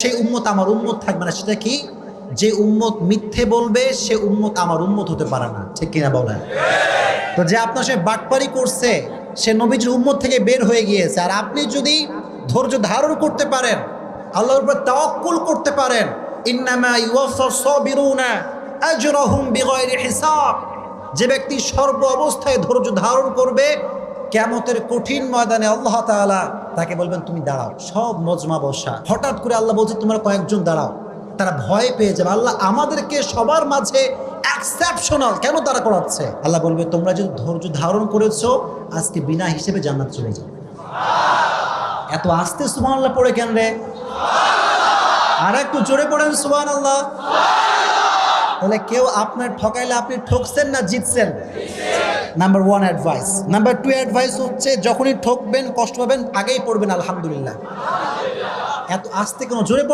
সেই উম্মত আমার উম্মত থাকবে না। সেটা কি? যে উম্মত মিথ্যে বলবে সে উম্মত আমার উম্মত হতে পারে না। ঠিক কিনা বলেন? তো যে আপনার সে বাটপারি করছে সে নবীজির উম্মত থেকে বের হয়ে গিয়েছে। আর আপনি যদি ধৈর্য ধারণ করতে পারেন, আল্লাহর উপর তাওয়াক্কুল করতে পারেন, ইন্নামা ইউওয়াফাস সাবিরুনা আজরাহুম বিগাইরি হিসাব, যে ব্যক্তি সর্ব অবস্থায় ধৈর্য ধারণ করবে কিয়ামতের কঠিন ময়দানে আল্লাহ তাআলা তাকে বলবেন তুমি দাঁড়াও। সব মজমা বসা, হঠাৎ করে আল্লাহ বলছে তোমরা কয়েকজন দাঁড়াও। তারা ভয় পেয়ে যাবে, আল্লাহ আমাদেরকে সবার মাঝে এক্সেপশনাল কেন তারা করাচ্ছে? আল্লাহ বলবে তোমরা যদি ধৈর্য ধারণ করেছো আজকে বিনা হিসেবে জান্নাত চলে যাবে। এত আস্তে সুবহানাল্লাহ পড়ে কেন রে? আর একটু জোরে পড়েন সুবহানাল্লাহ। তাহলে কেউ আপনার ঠকাইলে আপনি ঠকছেন না জিতছেন? Number 1 advice. নাম্বার 2 অ্যাডভাইস হচ্ছে যখনই ঠকবেন কষ্ট পাবেন আগেই পড়বেন আলহামদুলিল্লাহ। এত আস্তে কেন? জোরে